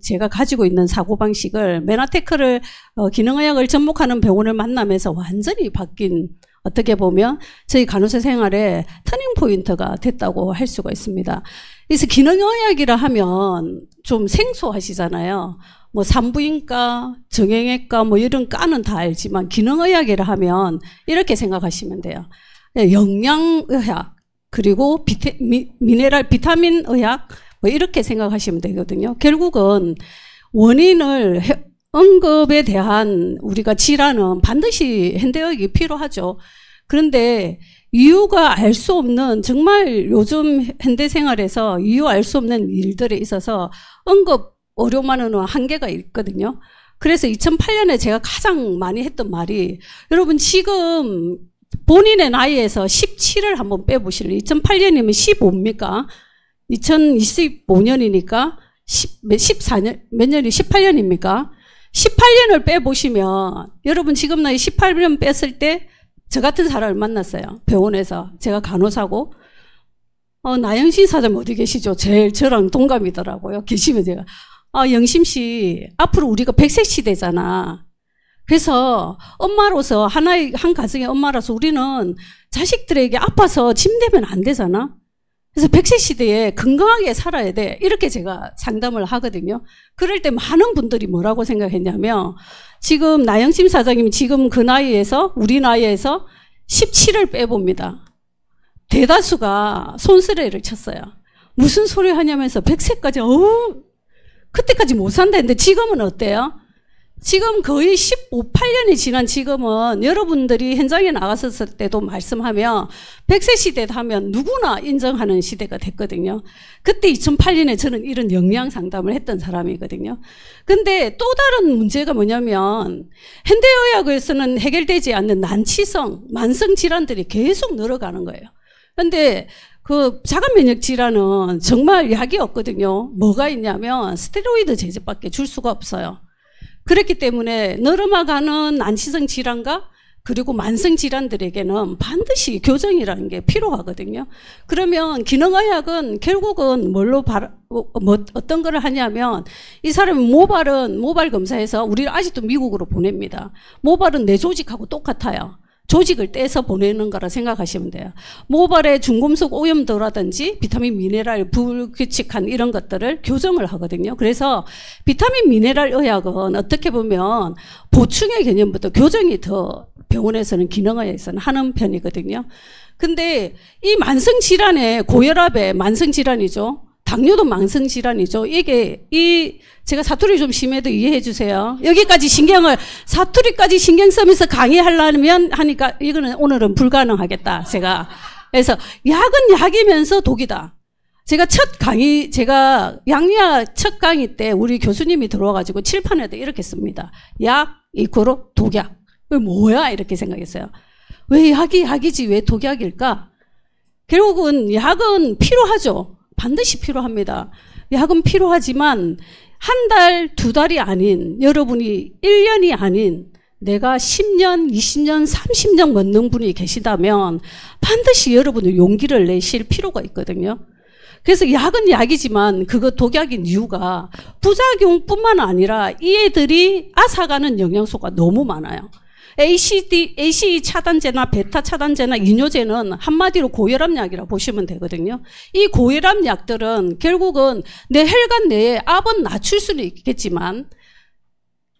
제가 가지고 있는 사고방식을 메나테크를 기능의학을 접목하는 병원을 만나면서 완전히 바뀐, 어떻게 보면 저희 간호사 생활에 터닝포인트가 됐다고 할 수가 있습니다. 그래서 기능의학이라 하면 좀 생소하시잖아요. 뭐 산부인과, 정형외과 뭐 이런 과는 다 알지만 기능의학이라 하면 이렇게 생각하시면 돼요. 영양의학, 그리고 미네랄 비타민 의학 뭐 이렇게 생각하시면 되거든요. 결국은 원인을 응급에 대한 우리가 질환은 반드시 현대의학이 필요하죠. 그런데 이유가 알 수 없는, 정말 요즘 현대생활에서 이유 알 수 없는 일들에 있어서 응급 의료만은 한계가 있거든요. 그래서 2008년에 제가 가장 많이 했던 말이, 여러분 지금 본인의 나이에서 17을 한번 빼보실래요? 2008년이면 15입니까? 2025년이니까 14년, 몇 년이 18년입니까? 18년을 빼보시면, 여러분 지금 나이 18년 뺐을 때 저 같은 사람을 만났어요. 병원에서. 제가 간호사고. 나영신 사장님 어디 계시죠? 제일 저랑 동갑이더라고요. 계시면 제가. 영심 씨, 앞으로 우리가 100세 시대잖아. 그래서 엄마로서, 한 가정의 엄마로서 우리는 자식들에게 아파서 짐되면 안 되잖아. 그래서 100세 시대에 건강하게 살아야 돼. 이렇게 제가 상담을 하거든요. 그럴 때 많은 분들이 뭐라고 생각했냐면, 지금 나영심 사장님이 지금 그 나이에서, 우리 나이에서 17을 빼봅니다. 대다수가 손쓰레기를 쳤어요. 무슨 소리 하냐면서 100세까지, 그때까지 못 산다 했는데 지금은 어때요? 지금 거의 8년이 지난 지금은 여러분들이 현장에 나갔었을 때도 말씀하면 100세 시대 하면 누구나 인정하는 시대가 됐거든요. 그때 2008년에 저는 이런 영양 상담을 했던 사람이거든요. 근데 또 다른 문제가 뭐냐면 현대의학에서는 해결되지 않는 난치성, 만성 질환들이 계속 늘어가는 거예요. 근데 그 자가 면역 질환은 정말 약이 없거든요. 뭐가 있냐면 스테로이드 제제밖에 줄 수가 없어요. 그렇기 때문에 늘어나가는 난치성 질환과 그리고 만성 질환들에게는 반드시 교정이라는 게 필요하거든요. 그러면 기능의학은 결국은 어떤 거를 하냐면, 이 사람이 모발 검사해서 우리를 아직도 미국으로 보냅니다. 모발은 내 조직하고 똑같아요. 조직을 떼서 보내는 거라 생각하시면 돼요. 모발에 중금속 오염도라든지 비타민 미네랄 불규칙한 이런 것들을 교정을 하거든요. 그래서 비타민 미네랄 의학은 어떻게 보면 보충의 개념부터 교정이 더 병원에서는 기능의학에서는 하는 편이거든요. 근데 이 만성질환의 고혈압의 만성질환이죠. 당뇨도 만성질환이죠. 제가 사투리 좀 심해도 이해해 주세요. 여기까지 사투리까지 신경 쓰면서 강의하려면 하니까 이거는 오늘은 불가능하겠다, 제가. 그래서 약은 약이면서 독이다. 제가 양리학 첫 강의 때 우리 교수님이 들어와가지고 칠판에다 이렇게 씁니다. 약 이코로 독약. 뭐야? 이렇게 생각했어요. 왜 약이지? 왜 독약일까? 결국은 약은 필요하죠. 반드시 필요합니다. 약은 필요하지만 한 달, 두 달이 아닌, 여러분이 1년이 아닌 내가 10년, 20년, 30년 걷는 분이 계시다면 반드시 여러분은 용기를 내실 필요가 있거든요. 그래서 약은 약이지만 그거 독약인 이유가 부작용뿐만 아니라 이 애들이 앗아가는 영양소가 너무 많아요. ACE 차단제나 베타 차단제나 이뇨제는 한마디로 고혈압약이라 보시면 되거든요. 이 고혈압 약들은 결국은 내 혈관 내에 압은 낮출 수는 있겠지만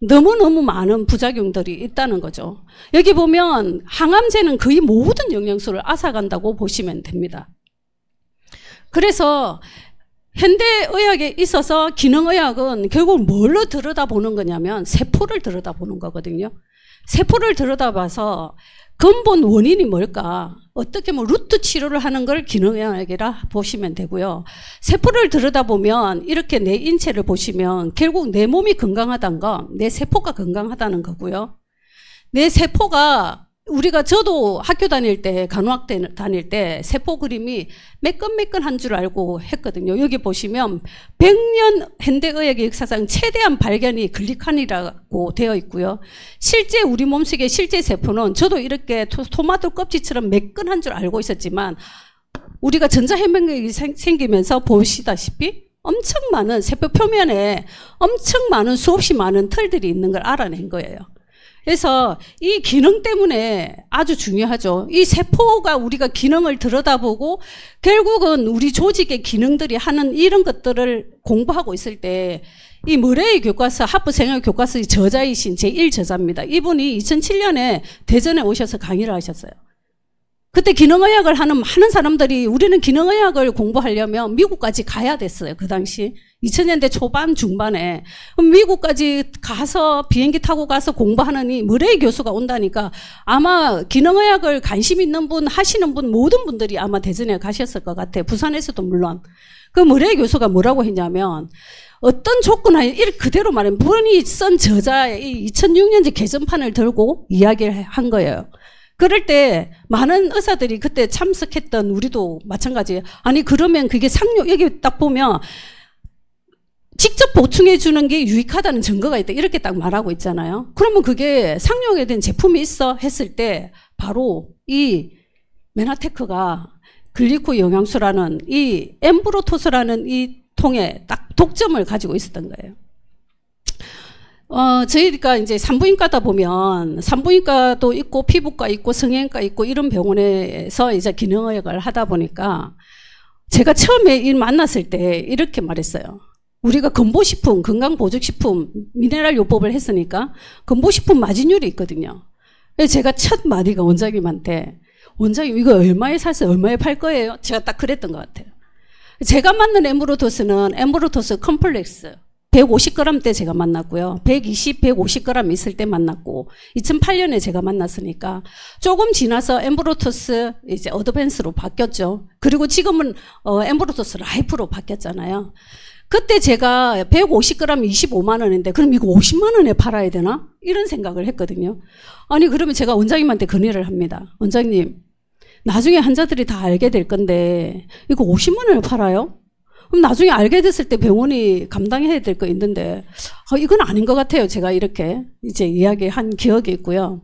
너무너무 많은 부작용들이 있다는 거죠. 여기 보면 항암제는 거의 모든 영양소를 앗아간다고 보시면 됩니다. 그래서 현대의학에 있어서 기능의학은 결국 뭘로 들여다보는 거냐면 세포를 들여다보는 거거든요. 세포를 들여다봐서 근본 원인이 뭘까? 어떻게 루트 치료를 하는 걸 기능의학이라 보시면 되고요. 세포를 들여다보면 이렇게 내 인체를 보시면 결국 내 몸이 건강하다는 거, 내 세포가 건강하다는 거고요. 내 세포가 저도 학교 다닐 때, 간호학 다닐 때 세포 그림이 매끈매끈한 줄 알고 했거든요. 여기 보시면 100년 현대의학의 역사상 최대한 발견이 글리칸이라고 되어 있고요. 실제 우리 몸속의 실제 세포는 저도 이렇게 토마토 껍질처럼 매끈한 줄 알고 있었지만 우리가 전자해면력이 생기면서 보시다시피 엄청 많은 세포 표면에 엄청 많은 수없이 많은 털들이 있는 걸 알아낸 거예요. 그래서 이 기능 때문에 아주 중요하죠. 이 세포가 우리가 기능을 들여다보고 결국은 우리 조직의 기능들이 하는 이런 것들을 공부하고 있을 때 이 머레이 교과서, 하프 생활 교과서의 저자이신 제1저자입니다. 이분이 2007년에 대전에 오셔서 강의를 하셨어요. 그때 기능의학을 하는 많은 사람들이 우리는 기능의학을 공부하려면 미국까지 가야 됐어요. 그 당시 2000년대 초반 중반에 미국까지 가서 비행기 타고 가서 공부하는 이 머레이 교수가 온다니까 아마 기능의학을 관심 있는 분 하시는 분 모든 분들이 아마 대전에 가셨을 것 같아요. 부산에서도 물론. 그 머레이 교수가 뭐라고 했냐면 어떤 조건 하에 그대로 말하면 본인이 쓴 저자의 2006년제 개정판을 들고 이야기를 한 거예요. 그럴 때 많은 의사들이 그때 참석했던 우리도 마찬가지예요. 아니 그러면 그게 상용 여기 딱 보면 직접 보충해 주는 게 유익하다는 증거가 있다 이렇게 딱 말하고 있잖아요. 그러면 그게 상용에 된 제품이 있어 했을 때 바로 이 메나테크가 글리코 영양소라는 이 엠브로토스라는 이 통에 딱 독점을 가지고 있었던 거예요. 저희가 이제 산부인과다 보면 산부인과도 있고 피부과 있고 성형외과 있고 이런 병원에서 이제 기능의학을 하다 보니까 제가 처음에 일 만났을 때 이렇게 말했어요. 우리가 건보식품, 건강보조식품, 미네랄 요법을 했으니까 건보식품 마진율이 있거든요. 그래서 제가 첫 마디가 원장님한테 원장님 이거 얼마에 사서 얼마에 팔 거예요? 제가 딱 그랬던 것 같아요. 제가 만난 엠브로토스는 엠브로토스 컴플렉스 150g 때 제가 만났고요. 120, 150g 있을 때 만났고 2008년에 제가 만났으니까 조금 지나서 엠브로토스 이제 어드밴스로 바뀌었죠. 그리고 지금은 엠브로토스 라이프로 바뀌었잖아요. 그때 제가 150g 25만 원인데 그럼 이거 50만 원에 팔아야 되나? 이런 생각을 했거든요. 아니 그러면 제가 원장님한테 건의를 합니다. 원장님 나중에 환자들이 다 알게 될 건데 이거 50만 원에 팔아요? 그럼 나중에 알게 됐을 때 병원이 감당해야 될 거 있는데 이건 아닌 것 같아요. 제가 이렇게 이제 이야기한 기억이 있고요.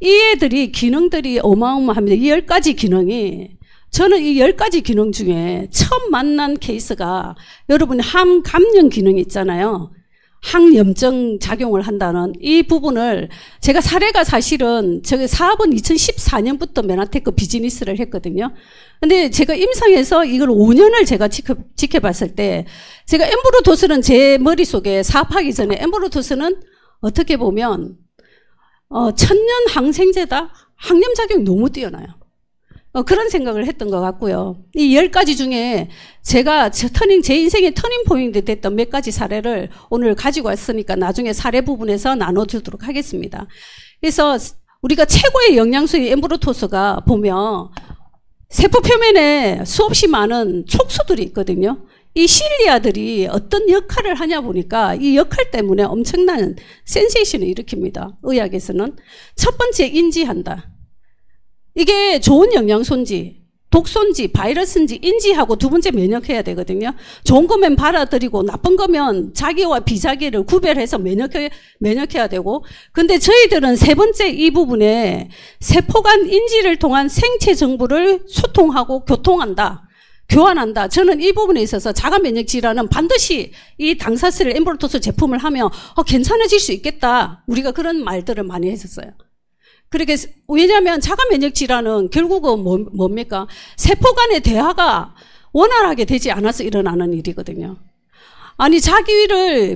이 애들이 기능들이 어마어마합니다. 이 10가지 기능이 저는 이 10가지 기능 중에 처음 만난 케이스가 여러분 항감염 기능이 있잖아요. 항염증 작용을 한다는 이 부분을 제가 사례가 사실은 저기 사업은 2014년부터 메나테크 비즈니스를 했거든요. 근데 제가 임상에서 이걸 5년을 제가 지켜봤을 때 제가 엠브로토스는 제 머릿속에 사업하기 전에 엠브로토스는 어떻게 보면 천년 항생제다. 항염작용이 너무 뛰어나요. 그런 생각을 했던 것 같고요. 이 10가지 중에 제가 제 인생의 터닝 포인트 됐던 몇 가지 사례를 오늘 가지고 왔으니까 나중에 사례 부분에서 나눠주도록 하겠습니다. 그래서 우리가 최고의 영양소의 엠브로토스가 보면 세포 표면에 수없이 많은 촉수들이 있거든요. 이 실리아들이 어떤 역할을 하냐 보니까 이 역할 때문에 엄청난 센세이션을 일으킵니다. 의학에서는. 첫 번째 인지한다. 이게 좋은 영양소인지 독소인지 바이러스인지 인지하고 두 번째 면역해야 되거든요. 좋은 거면 받아들이고 나쁜 거면 자기와 비자기를 구별해서 면역해야 되고 근데 저희들은 세 번째 이 부분에 세포 간 인지를 통한 생체 정보를 소통하고 교환한다. 저는 이 부분에 있어서 자가 면역 질환은 반드시 이 당사슬 엠브로토스 제품을 하면 괜찮아질 수 있겠다. 우리가 그런 말들을 많이 했었어요. 그렇게 왜냐하면 자가 면역 질환은 결국은 뭡니까? 세포 간의 대화가 원활하게 되지 않아서 일어나는 일이거든요. 아니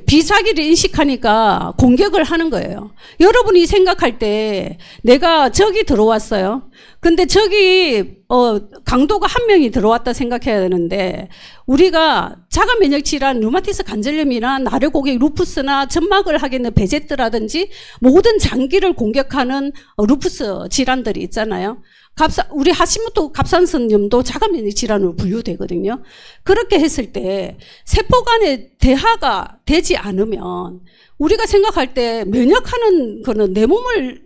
비자기를 인식하니까 공격을 하는 거예요. 여러분이 생각할 때 내가 적이 들어왔어요. 근데 적이 강도가 한 명이 들어왔다 생각해야 되는데 우리가 자가 면역 질환, 류마티스 관절염이나 나래고객, 루푸스나 점막을 하게 되는 베제트라든지 모든 장기를 공격하는 루푸스 질환들이 있잖아요. 우리 하시모토 갑상선염도 자가 면역 질환으로 분류되거든요. 그렇게 했을 때 세포 간의 대화가 되지 않으면 우리가 생각할 때 면역하는 거는 내 몸을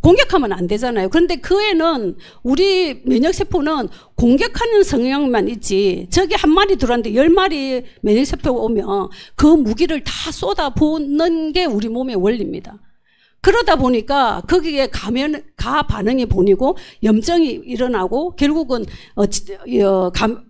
공격하면 안 되잖아요. 그런데 그 애는 우리 면역세포는 공격하는 성향만 있지 저기 한 마리 들어왔는데 10마리 면역세포가 오면 그 무기를 다 쏟아붓는 게 우리 몸의 원리입니다. 그러다 보니까 거기에 가 반응이 보이고 염증이 일어나고 결국은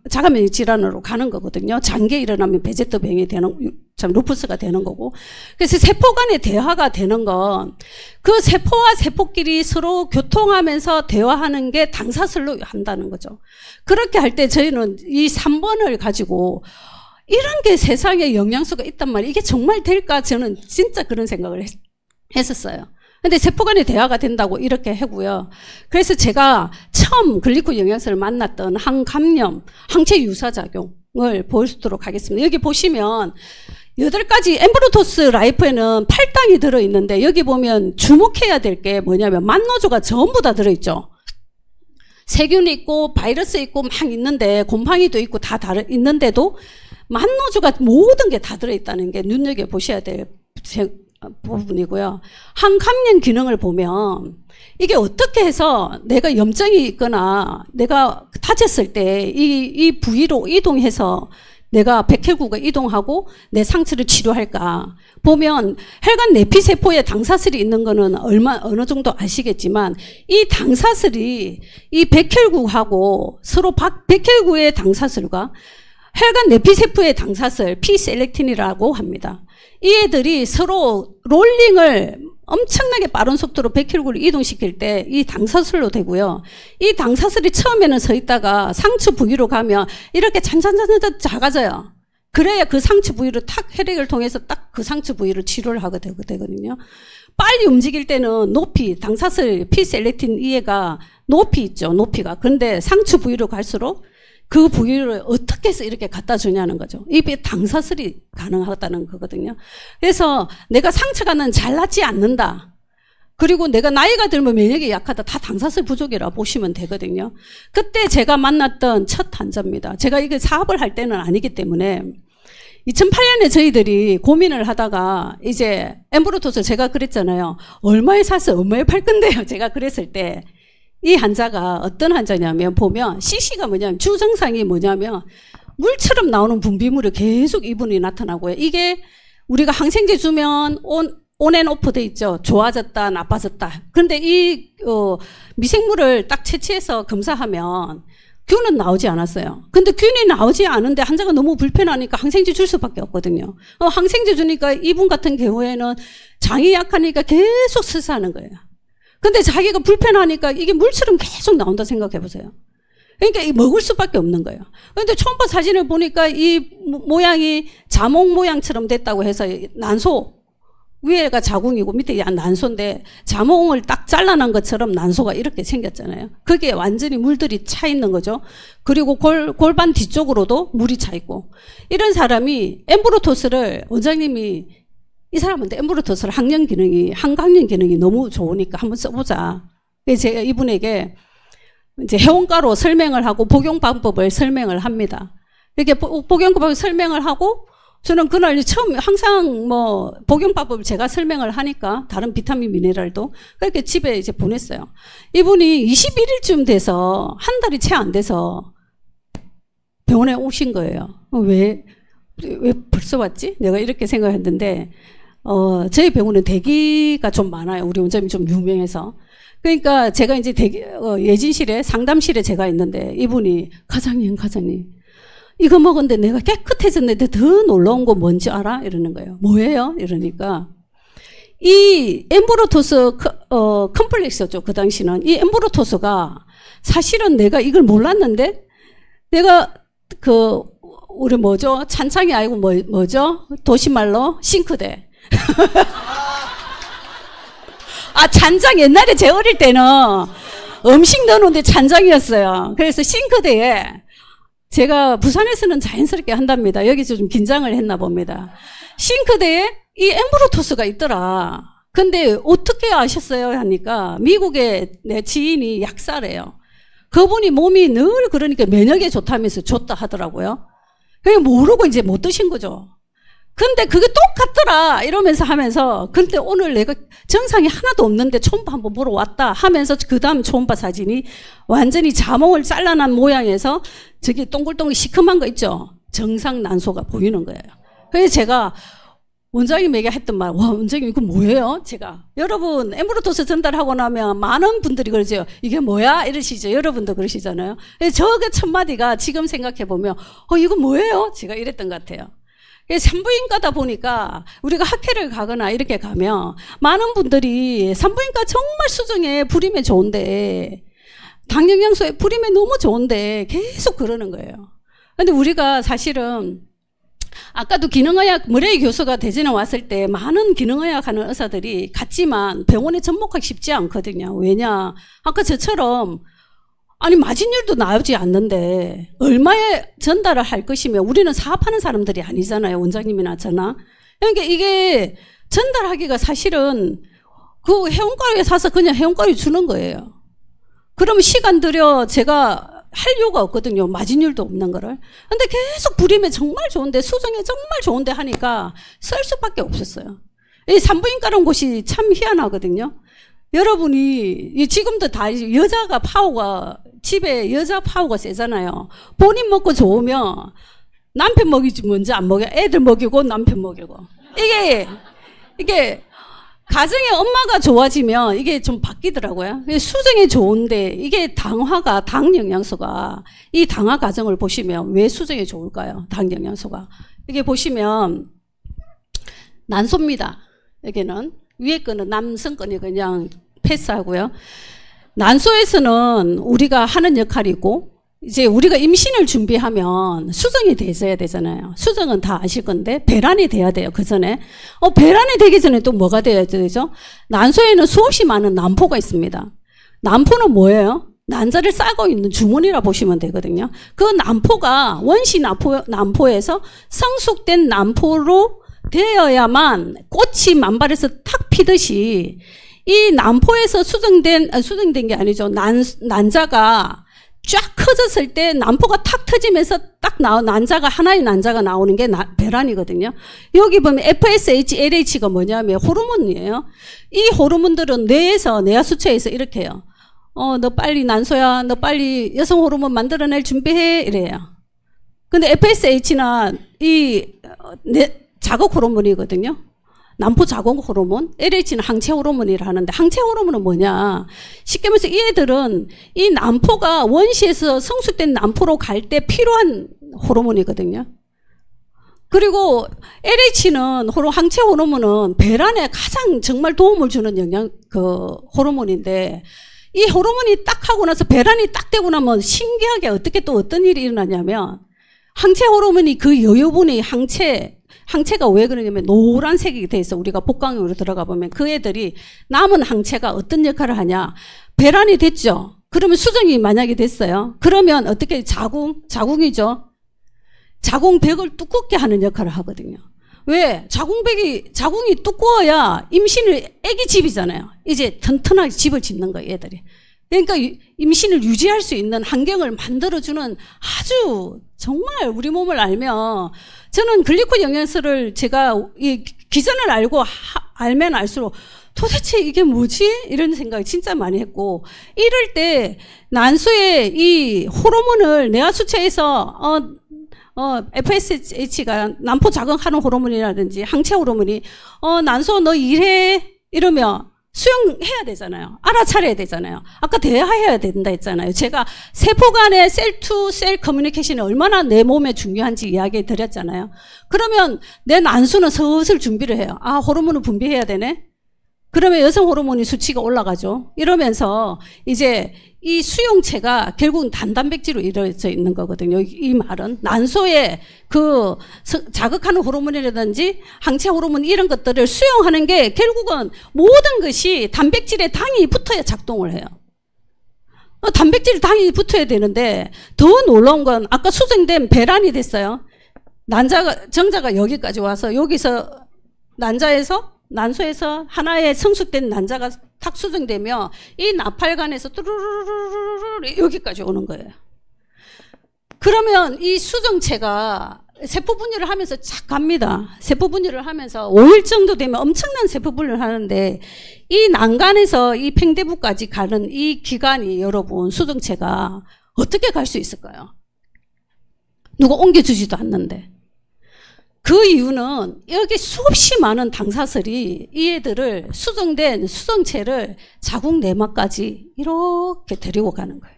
자가면역 질환으로 가는 거거든요. 장기에 일어나면 베제터병이 되는, 루푸스가 되는 거고. 그래서 세포 간의 대화가 되는 건 그 세포와 세포끼리 서로 교통하면서 대화하는 게 당사슬로 한다는 거죠. 그렇게 할 때 저희는 이 3번을 가지고 이런 게 세상에 영양소가 있단 말이에요. 이게 정말 될까? 저는 진짜 그런 생각을 했었어요. 근데 세포 간의 대화가 된다고 이렇게 하고요. 그래서 제가 처음 글리코 영양소를 만났던 항감염, 항체 유사작용을 보여주도록 하겠습니다. 여기 보시면 8가지 엠브로토스 라이프에는 8당이 들어있는데 여기 보면 주목해야 될 게 뭐냐면 만노조가 전부 다 들어있죠. 세균이 있고 바이러스 있고 막 있는데 곰팡이도 있고 다 있는데도 만노조가 모든 게 다 들어있다는 게 눈여겨보셔야 될 부분이고요. 항감염 기능을 보면 이게 어떻게 해서 내가 염증이 있거나 내가 다쳤을 때 이 부위로 이동해서 내가 백혈구가 이동하고 내 상처를 치료할까 보면 혈관 내피세포에 당사슬이 있는 거는 어느 정도 아시겠지만 이 당사슬이 이 백혈구하고 서로 백혈구의 당사슬과 혈관 내피세포의 당사슬 P셀렉틴이라고 합니다. 이 애들이 서로 롤링을 엄청나게 빠른 속도로 백혈구를 이동시킬 때 이 당사슬로 되고요. 이 당사슬이 처음에는 서 있다가 상처 부위로 가면 이렇게 잔잔잔잔 작아져요. 그래야 그 상처 부위를 탁 혈액을 통해서 딱 그 상처 부위를 치료를 하게 되거든요. 빨리 움직일 때는 높이, 당사슬 P셀렉틴 이애가 높이 있죠. 높이가. 그런데 상처 부위로 갈수록 그 부위를 어떻게 해서 이렇게 갖다 주냐는 거죠. 이게 당사슬이 가능하다는 거거든요. 그래서 내가 상처가 잘 낫지 않는다. 그리고 내가 나이가 들면 면역이 약하다. 다 당사슬 부족이라 보시면 되거든요. 그때 제가 만났던 첫 환자입니다. 제가 이게 사업을 할 때는 아니기 때문에 2008년에 저희들이 고민을 하다가 이제 엠브로토스 제가 그랬잖아요. 얼마에 사서 얼마에 팔 건데요. 제가 그랬을 때 이 환자가 어떤 환자냐면 보면 CC가 뭐냐면 주증상이 뭐냐면 물처럼 나오는 분비물이 계속 이분이 나타나고요. 이게 우리가 항생제 주면 온앤오프 돼 있죠. 좋아졌다 나빠졌다. 그런데 이 미생물을 딱 채취해서 검사하면 균은 나오지 않았어요. 근데 균이 나오지 않은데 환자가 너무 불편하니까 항생제 줄 수밖에 없거든요. 항생제 주니까 이분 같은 경우에는 장이 약하니까 계속 설사하는 거예요. 근데 자기가 불편하니까 이게 물처럼 계속 나온다 생각해 보세요. 그러니까 먹을 수밖에 없는 거예요. 그런데 초음파 사진을 보니까 이 모양이 자몽 모양처럼 됐다고 해서 난소, 위에가 자궁이고 밑에 난소인데 자몽을 딱 잘라낸 것처럼 난소가 이렇게 생겼잖아요. 그게 완전히 물들이 차 있는 거죠. 그리고 골반 뒤쪽으로도 물이 차 있고. 이런 사람이 엠브로토스를 원장님이 이 사람한테 엠브로토스를 항감염 기능이 너무 좋으니까 한번 써보자. 그래서 제가 이분에게 이제 해온가로 설명을 하고 복용 방법을 설명을 합니다. 이렇게 복용 방법을 설명을 하고 저는 그날 처음 항상 복용 방법을 제가 설명을 하니까 다른 비타민 미네랄도 그렇게 집에 이제 보냈어요. 이분이 21일쯤 돼서 한 달이 채 안 돼서 병원에 오신 거예요. 왜 벌써 왔지? 내가 이렇게 생각했는데 저희 병원은 대기가 좀 많아요. 우리 원장님이 좀 유명해서. 그러니까 제가 이제 예진실에 상담실에 제가 있는데 이분이 과장님 이거 먹었는데 내가 깨끗해졌는데 더 놀라운 거 뭔지 알아? 이러는 거예요. 뭐예요? 이러니까 이 엠브로토스 컴플렉스였죠. 그 당시는 이 엠브로토스가 사실은 내가 이걸 몰랐는데 내가 우리 찬창이 아니고 뭐죠? 도시말로 싱크대. 찬장 옛날에 제 어릴 때는 음식 넣어놓는데 찬장이었어요. 그래서 싱크대에 제가 부산에서는 자연스럽게 한답니다. 여기서 좀 긴장을 했나 봅니다. 싱크대에 이 엠브로토스가 있더라. 근데 어떻게 아셨어요? 하니까 미국의 내 지인이 약사래요. 그분이 몸이 늘 그러니까 면역에 좋다면서 줬다 하더라고요. 그냥 모르고 이제 못 드신 거죠. 근데 그게 똑같더라 이러면서 근데 오늘 내가 증상이 하나도 없는데 초음파 한번 보러 왔다 하면서 그 다음 초음파 사진이 완전히 자몽을 잘라난 모양에서 저기 동글동글 시커먼 거 있죠. 정상 난소가 보이는 거예요. 그래서 제가 원장님에게 했던 말, 와, 원장님 이거 뭐예요? 제가. 여러분, 에메르토스 전달하고 나면 많은 분들이 그러죠. 이게 뭐야? 이러시죠. 여러분도 그러시잖아요. 저그 첫 마디가 지금 생각해보면, 이거 뭐예요? 제가 이랬던 것 같아요. 산부인과다 보니까 우리가 학회를 가거나 이렇게 가면 많은 분들이 산부인과 정말 수정에 불임에 좋은데, 당영양소에 불임에 너무 좋은데 계속 그러는 거예요. 근데 우리가 사실은 아까도 기능의학 머레이 교수가 대전에 왔을 때 많은 기능의학 하는 의사들이 갔지만 병원에 접목하기 쉽지 않거든요. 왜냐? 아까 저처럼 아니 마진율도 나오지 않는데 얼마에 전달을 할 것이며 우리는 사업하는 사람들이 아니잖아요. 원장님이나 저나. 그러니까 이게 전달하기가 사실은 그 회원가루에 사서 그냥 회원가루 주는 거예요. 그러면 시간 들여 제가 할 이유가 없거든요. 마진율도 없는 거를. 근데 계속 불임에 정말 좋은데 수정에 정말 좋은데 하니까 쓸 수밖에 없었어요. 이 산부인과라는 곳이 참 희한하거든요. 여러분이 지금도 다 여자가 파워가 집에 여자 파워가 세잖아요. 본인 먹고 좋으면 남편 먹이지 먼저 안 먹여. 애들 먹이고 남편 먹이고. 이게 가정에 엄마가 좋아지면 이게 좀 바뀌더라고요. 수정이 좋은데 이게 당화가 당 영양소가 이 당화 과정을 보시면 왜 수정이 좋을까요? 당 영양소가 이게 보시면 난소입니다. 여기는 위에 거는 남성 거니 그냥 패스하고요. 난소에서는 우리가 하는 역할이고 이제 우리가 임신을 준비하면 수정이 돼야 되잖아요. 수정은 다 아실 건데 배란이 돼야 돼요. 그 전에 배란이 되기 전에 또 뭐가 돼야 되죠? 난소에는 수없이 많은 난포가 있습니다. 난포는 뭐예요? 난자를 싸고 있는 주머니라 보시면 되거든요. 그 난포가 원시 난포에서 성숙된 난포로 되어야만 꽃이 만발해서 탁 피듯이 이 난포에서 수정된 게 아니죠. 난자가 쫙 커졌을 때 난포가 탁 터지면서 딱 난자가 하나의 난자가 나오는 게 배란이거든요. 여기 보면 FSH, LH가 뭐냐면 호르몬이에요. 이 호르몬들은 뇌에서 뇌하수체에서 이렇게 해요. 너 빨리 난소야. 너 빨리 여성 호르몬 만들어낼 준비해. 이래요. 근데 FSH나 자극 호르몬이거든요. 난포 자극 호르몬, LH는 항체 호르몬이라 하는데 항체 호르몬은 뭐냐? 쉽게 말해서 이 애들은 이 난포가 원시에서 성숙된 난포로 갈 때 필요한 호르몬이거든요. 그리고 LH는 항체 호르몬은 배란에 가장 정말 도움을 주는 호르몬인데 이 호르몬이 딱 하고 나서 배란이 딱 되고 나면 신기하게 어떻게 또 어떤 일이 일어나냐면 항체 호르몬이 그 여유분이 항체가 왜 그러냐면 노란색이 돼 있어. 우리가 복강으로 들어가 보면 그 애들이 남은 항체가 어떤 역할을 하냐. 배란이 됐죠. 그러면 수정이 만약에 됐어요. 그러면 어떻게 자궁이죠. 자궁벽을 두껍게 하는 역할을 하거든요. 왜? 자궁이 두꺼워야 임신을 애기 집이잖아요. 이제 튼튼하게 집을 짓는 거예요, 얘들이. 그러니까 임신을 유지할 수 있는 환경을 만들어주는 아주 정말 우리 몸을 알면 저는 글리코 영양소를 제가 이 기전을 알면 알수록 도대체 이게 뭐지? 이런 생각을 진짜 많이 했고 이럴 때 난소의 이 호르몬을 뇌하수체에서 FSH가 난포 자극하는 호르몬이라든지 항체 호르몬이 난소 너 일해 이러면 수용해야 되잖아요. 알아차려야 되잖아요. 아까 대화해야 된다 했잖아요. 제가 세포 간의 셀 투 셀 커뮤니케이션이 얼마나 내 몸에 중요한지 이야기 드렸잖아요. 그러면 내 난수는 슬슬 준비를 해요. 아, 호르몬을 분비해야 되네. 그러면 여성 호르몬이 수치가 올라가죠. 이러면서 이제 이 수용체가 결국은 단단백질로 이루어져 있는 거거든요. 이 말은 난소에 그 자극하는 호르몬이라든지 항체 호르몬 이런 것들을 수용하는 게 결국은 모든 것이 단백질에 당이 붙어야 작동을 해요. 단백질 당이 붙어야 되는데 더 놀라운 건 아까 수정된 배란이 됐어요. 정자가 여기까지 와서 여기서 난소에서 하나의 성숙된 난자가 탁 수정되며 이 나팔관에서 뚜루루루루루 여기까지 오는 거예요. 그러면 이 수정체가 세포 분열을 하면서 착 갑니다. 세포 분열을 하면서 5일 정도 되면 엄청난 세포 분열을 하는데 이 난간에서 이 팽대부까지 가는 이 기간이 여러분 수정체가 어떻게 갈 수 있을까요? 누가 옮겨주지도 않는데. 그 이유는 여기 수없이 많은 당사슬이 이 애들을 수정된 수정체를 자궁 내막까지 이렇게 데리고 가는 거예요.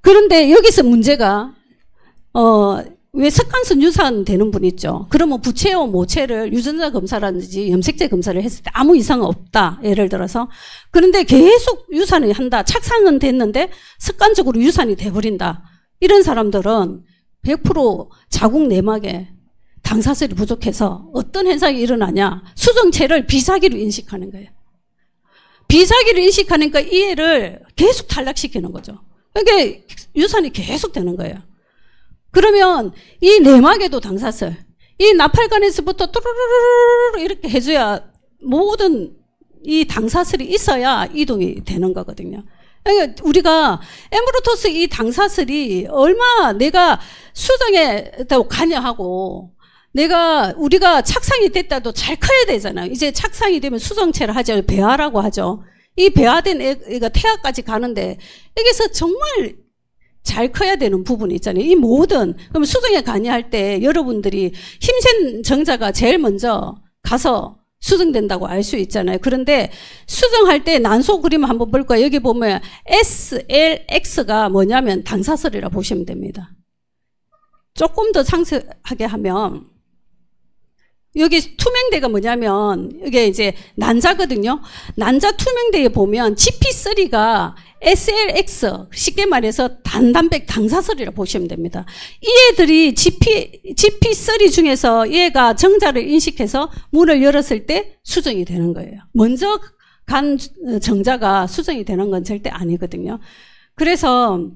그런데 여기서 문제가 왜 석간선 유산 되는 분 있죠. 그러면 부채와 모체를 유전자 검사라든지 염색체 검사를 했을 때 아무 이상은 없다. 예를 들어서. 그런데 계속 유산을 한다. 착상은 됐는데 습관적으로 유산이 돼버린다. 이런 사람들은 100% 자궁 내막에 당사슬이 부족해서 어떤 현상이 일어나냐. 수정체를 비사기로 인식하는 거예요. 비사기로 인식하니까 이 애를 계속 탈락시키는 거죠. 그러니까 유산이 계속 되는 거예요. 그러면 이 내막에도 당사슬, 이 나팔관에서부터 뚜루루루루 이렇게 해줘야 모든 이 당사슬이 있어야 이동이 되는 거거든요. 그러니까 우리가 엠브로토스 이 당사슬이 얼마 내가 수정에 관여하고 우리가 착상이 됐다도 잘 커야 되잖아요. 이제 착상이 되면 수정체를 하죠. 배아라고 하죠. 이 배아된 애가 태아까지 가는데 여기서 정말 잘 커야 되는 부분이 있잖아요. 이 모든, 그럼 수정에 관여할 때 여러분들이 힘센 정자가 제일 먼저 가서 수정된다고 알 수 있잖아요. 그런데 수정할 때 난소 그림 한번 볼까요? 여기 보면 SLX가 뭐냐면 당사슬이라 보시면 됩니다. 조금 더 상세하게 하면 여기 투명대가 뭐냐면 이게 이제 난자거든요. 난자 투명대에 보면 GP3가 SLX, 쉽게 말해서 단단백 당사슬이라 보시면 됩니다. 이 애들이 GP3 중에서 얘가 정자를 인식해서 문을 열었을 때 수정이 되는 거예요. 먼저 간 정자가 수정이 되는 건 절대 아니거든요. 그래서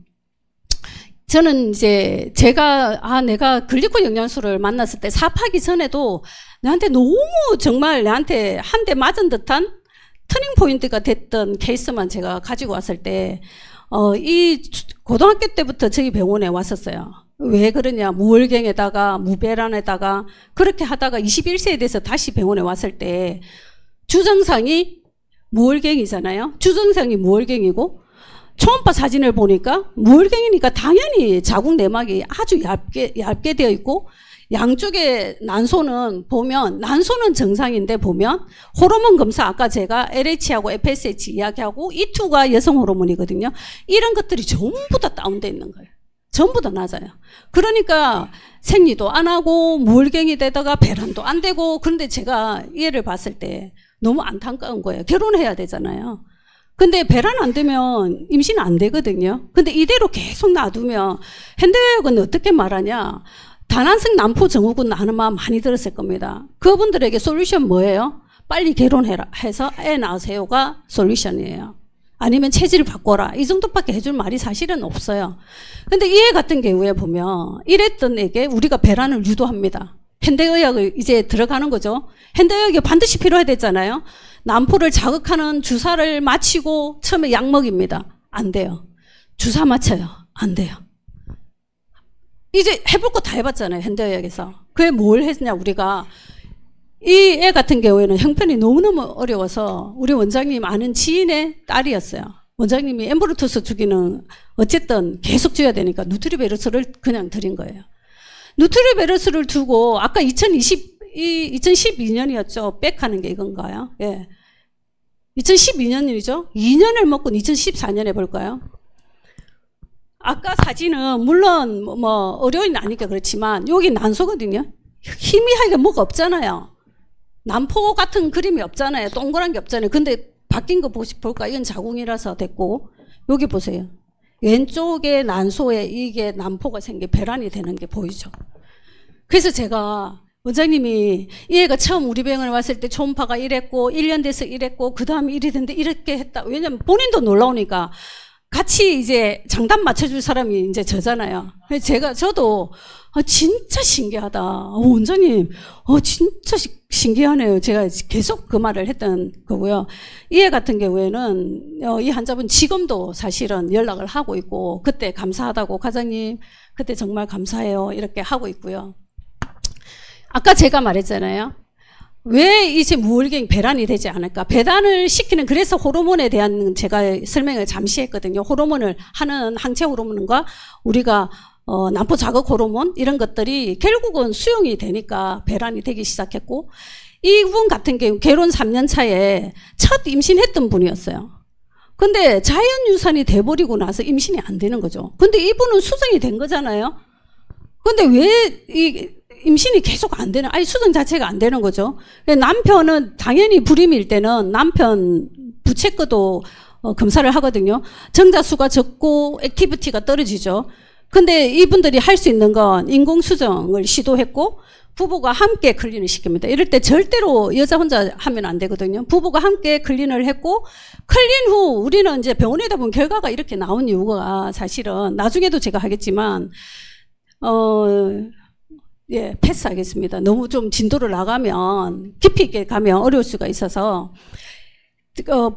저는 이제 내가 글리코 영양소를 만났을 때 사파하기 전에도 나한테 너무 정말 나한테 한 대 맞은 듯한 터닝 포인트가 됐던 케이스만 제가 가지고 왔을 때, 이 고등학교 때부터 저희 병원에 왔었어요. 왜 그러냐. 무월경에다가 무배란에다가 그렇게 하다가 21세에 돼서 다시 병원에 왔을 때 주정상이 무월경이잖아요. 주정상이 무월경이고 초음파 사진을 보니까 무월경이니까 당연히 자궁 내막이 아주 얇게 되어 있고 양쪽에 난소는 정상인데 보면 호르몬 검사 아까 제가 LH하고 FSH 이야기하고 E2가 여성 호르몬이거든요. 이런 것들이 전부 다 다운되어 있는 거예요. 전부 다 낮아요. 그러니까 생리도 안 하고 무월경이 되다가 배란도 안 되고 그런데 제가 이 애를 봤을 때 너무 안타까운 거예요. 결혼해야 되잖아요. 근데 배란 안 되면 임신 안 되거든요. 근데 이대로 계속 놔두면 현대의학은 어떻게 말하냐. 다난성 난포 증후군 아마 많이 들었을 겁니다. 그분들에게 솔루션 뭐예요? 빨리 결혼해라 해서 애 낳으세요가 솔루션이에요. 아니면 체질을 바꿔라. 이 정도밖에 해줄 말이 사실은 없어요. 근데 이 애 같은 경우에 보면 이랬던 애에게 우리가 배란을 유도합니다. 현대의학을 이제 들어가는 거죠. 현대의학이 반드시 필요해야 되잖아요. 난포를 자극하는 주사를 맞히고 처음에 약 먹입니다. 안 돼요. 주사 맞춰요. 안 돼요. 이제 해볼 거 다 해봤잖아요. 현대의학에서. 그게 뭘 했냐 우리가. 이 애 같은 경우에는 형편이 너무너무 어려워서 우리 원장님 아는 지인의 딸이었어요. 원장님이 엠브로토스 주기는 어쨌든 계속 줘야 되니까 누트리베르스를 그냥 드린 거예요. 누트리베르스를 두고 아까 2012년이었죠. 백하는 게 이건가요? 예. 2012년이죠. 2년을 먹고 2014년에 볼까요? 아까 사진은 물론 뭐 어려운 아니까 그렇지만 여기 난소거든요. 희미하게 뭐가 없잖아요. 난포 같은 그림이 없잖아요. 동그란 게 없잖아요. 근데 바뀐 거 볼까? 이건 자궁이라서 됐고 여기 보세요. 왼쪽에 난소에 이게 난포가 생겨 배란이 되는 게 보이죠. 그래서 제가 원장님이 이 애가 처음 우리 병원에 왔을 때 초음파가 이랬고 1년 돼서 이랬고 그 다음에 이리 됐는데 이렇게 했다. 왜냐면 본인도 놀라우니까 같이 이제 장단 맞춰줄 사람이 이제 저잖아요. 저도 진짜 신기하다. 원장님, 진짜 신기하네요. 제가 계속 그 말을 했던 거고요. 이 애 같은 경우에는 이 환자분 지금도 사실은 연락을 하고 있고 그때 감사하다고 과장님 그때 정말 감사해요 이렇게 하고 있고요. 아까 제가 말했잖아요. 왜 이제 무월경 배란이 되지 않을까? 배란을 시키는 그래서 호르몬에 대한 제가 설명을 잠시 했거든요. 호르몬을 하는 항체 호르몬과 우리가 난포 자극 호르몬 이런 것들이 결국은 수용이 되니까 배란이 되기 시작했고, 이분 같은 경우 결혼 3년 차에 첫 임신했던 분이었어요. 근데 자연유산이 돼버리고 나서 임신이 안 되는 거죠. 근데 이분은 수정이 된 거잖아요. 근데 왜 이 임신이 계속 안 되는, 아니 수정 자체가 안 되는 거죠. 남편은 당연히 불임일 때는 남편 부채거도 검사를 하거든요. 정자수가 적고 액티비티가 떨어지죠. 근데 이분들이 할 수 있는 건 인공수정을 시도했고, 부부가 함께 클린을 시킵니다. 이럴 때 절대로 여자 혼자 하면 안 되거든요. 부부가 함께 클린을 했고, 클린 후 우리는 이제 병원에다 보면 결과가 이렇게 나온 이유가 사실은 나중에도 제가 하겠지만, 예, 패스하겠습니다. 너무 좀 진도를 나가면, 깊이 있게 가면 어려울 수가 있어서,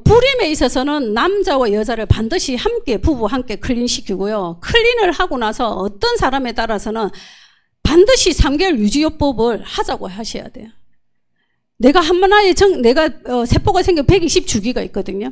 불임에 있어서는 남자와 여자를 반드시 함께, 부부 함께 클린시키고요. 클린을 하고 나서 어떤 사람에 따라서는 반드시 3개월 유지요법을 하자고 하셔야 돼요. 내가 한번아에 내가 세포가 생겨 120주기가 있거든요.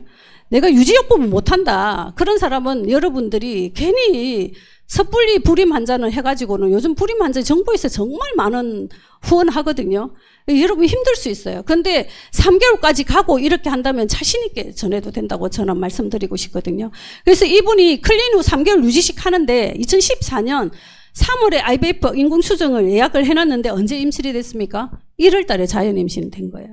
내가 유지요법을 못한다. 그런 사람은 여러분들이 괜히 섣불리 불임 환자는 해가지고는, 요즘 불임 환자 정부에서 정말 많은 후원하거든요. 여러분 힘들 수 있어요. 근데 3개월까지 가고 이렇게 한다면 자신 있게 전해도 된다고 저는 말씀드리고 싶거든요. 그래서 이분이 클린 후 3개월 유지식 하는데 2014년 3월에 IVF 인공수정을 예약을 해놨는데 언제 임신이 됐습니까? 1월 달에 자연 임신이 된 거예요.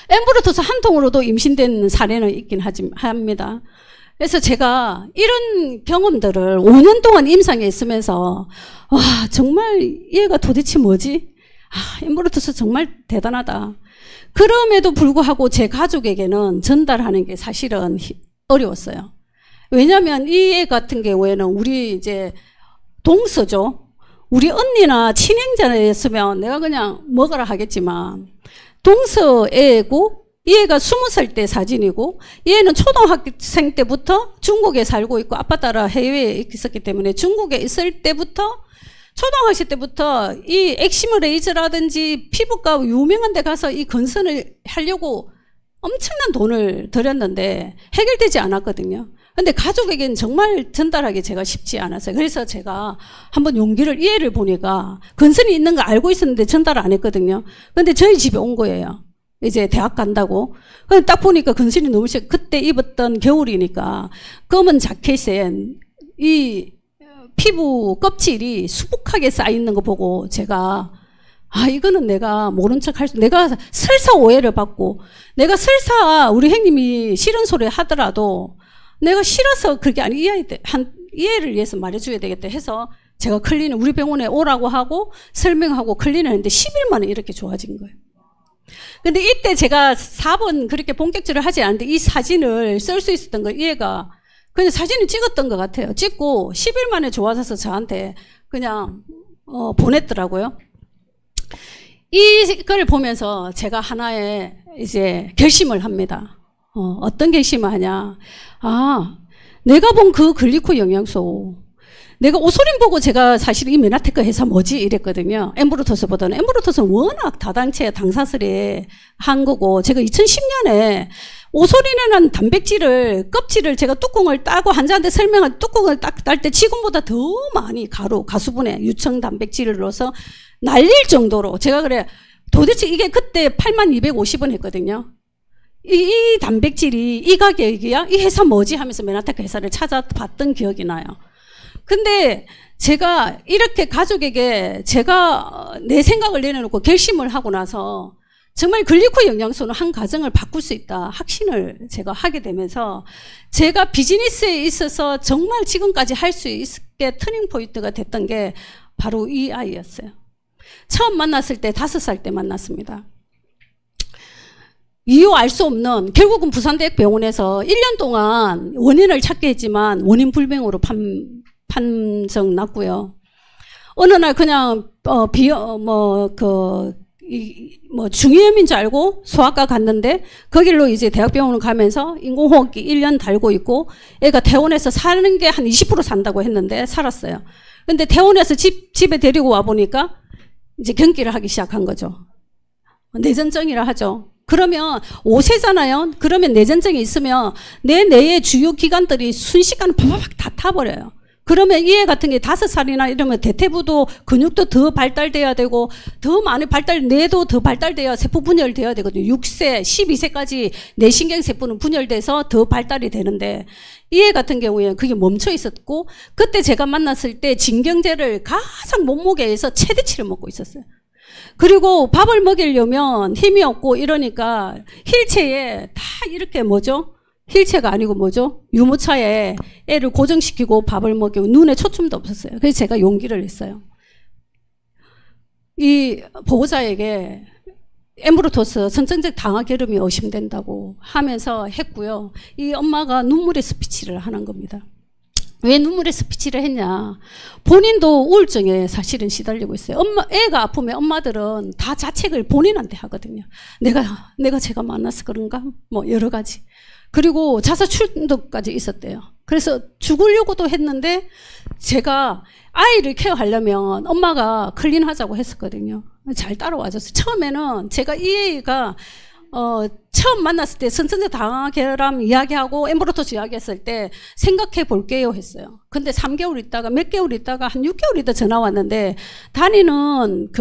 엠브로토스 한 통으로도 임신된 사례는 있긴 합니다. 그래서 제가 이런 경험들을 5년 동안 임상에 있으면서, 와, 정말 얘가 도대체 뭐지? 엠브로토스 정말 대단하다. 그럼에도 불구하고 제 가족에게는 전달하는 게 사실은 어려웠어요. 왜냐하면 이 애 같은 경우에는 우리 이제 동서죠. 우리 언니나 친행자였으면 내가 그냥 먹으라 하겠지만, 동서 애고, 이 애가 20살 때 사진이고, 이 애는 초등학생 때부터 중국에 살고 있고 아빠 따라 해외에 있었기 때문에 중국에 있을 때부터, 초등학생 때부터 이 엑시머 레이저라든지 피부과 유명한 데 가서 이 건선을 하려고 엄청난 돈을 들였는데 해결되지 않았거든요. 근데 가족에게는 정말 전달하기 제가 쉽지 않았어요. 그래서 제가 한번 용기를, 이 애를 보니까 건선이 있는 거 알고 있었는데 전달을 안 했거든요. 근데 저희 집에 온 거예요. 이제 대학 간다고. 근데 딱 보니까 건선이 너무 심해. 그때 입었던 겨울이니까 검은 자켓에 이 피부 껍질이 수북하게 쌓여있는 거 보고 제가, 이거는 내가 모른 척 할 수, 내가 설사 오해를 받고, 내가 설사 우리 형님이 싫은 소리 하더라도 내가 싫어서 그게 아니, 이 애를 위해서 말해줘야 되겠다 해서 제가 클린을 우리 병원에 오라고 하고 설명하고 클린을 했는데 10일 만에 이렇게 좋아진 거예요. 근데 이때 제가 4번 그렇게 본격적으로 하지 않았는데 이 사진을 쓸 수 있었던 거, 이 애가 그냥 사진을 찍었던 것 같아요. 찍고 10일 만에 좋아져서 저한테 그냥 보냈더라고요. 이걸 보면서 제가 하나의 이제 결심을 합니다. 어떤 결심을 하냐. 내가 본 그 글리코 영양소, 내가 오소린 보고 제가 사실 이 메나테크 회사 뭐지 이랬거든요. 엠브로토스보다는. 엠브로토스는 워낙 다당체 당사슬에 한 거고, 제가 2010년에 오소린이라는 단백질을, 껍질을 제가 뚜껑을 따고 환자한테 설명할 뚜껑을 딱 딸 때 지금보다 더 많이 가수분해 유청 단백질을 넣어서 날릴 정도로, 제가 그래, 도대체 이게 그때 8250원 했거든요. 이 단백질이 이 가격이야? 이 회사 뭐지? 하면서 메나테크 회사를 찾아봤던 기억이 나요. 근데 제가 이렇게 가족에게 제가 내 생각을 내려놓고 결심을 하고 나서 정말 글리코 영양소는 한 가정을 바꿀 수 있다 확신을 제가 하게 되면서 제가 비즈니스에 있어서 정말 지금까지 할 수 있게 터닝 포인트가 됐던 게 바로 이 아이였어요. 처음 만났을 때 5살 때 만났습니다. 이유 알 수 없는, 결국은 부산대학병원에서 1년 동안 원인을 찾게 했지만 원인 불명으로 판정 났고요. 어느 날 그냥 중이염인 줄 알고 소아과 갔는데 거길로 이제 대학병원을 가면서 인공호흡기 1년 달고 있고, 애가 퇴원해서 사는 게 한 20% 산다고 했는데 살았어요. 근데 퇴원해서 집에 데리고 와 보니까 이제 경기를 하기 시작한 거죠. 내전증이라 하죠. 그러면 5세잖아요. 그러면 내전증이 있으면 내 뇌의 주요 기관들이 순식간에 팍팍 다 타버려요. 그러면 이 애 같은 게 5살이나 이러면 대퇴부도 근육도 더 발달돼야 되고 더 많이 뇌도 더 발달돼야 세포 분열돼야 되거든요. 6세, 12세까지 뇌신경세포는 분열돼서 더 발달이 되는데 이 애 같은 경우에는 그게 멈춰 있었고 그때 제가 만났을 때 진경제를 가장 몸무게에서 최대치를 먹고 있었어요. 그리고 밥을 먹이려면 힘이 없고 이러니까 휠체어에 다 이렇게 휠체어가 아니고 유모차에 애를 고정시키고 밥을 먹이고 눈에 초점도 없었어요. 그래서 제가 용기를 냈어요. 이 보호자에게 엠브로토스 선천적 당화결함이 의심된다고 하면서 했고요. 이 엄마가 눈물의 스피치를 하는 겁니다. 왜 눈물의 스피치를 했냐. 본인도 우울증에 사실은 시달리고 있어요. 애가 아프면 엄마들은 다 자책을 본인한테 하거든요. 내가 제가 만나서 그런가? 여러 가지. 그리고 자살 충동까지 있었대요. 그래서 죽으려고도 했는데 제가 아이를 케어하려면 엄마가 클린하자고 했었거든요. 잘 따라와줬어요. 처음에는 제가 이 애가 처음 만났을 때 선천적 당화결함 이야기하고 엠브로토스 이야기했을 때 생각해 볼게요 했어요. 근데 3개월 있다가 몇 개월 있다가 한 6개월 있다 전화 왔는데 다니는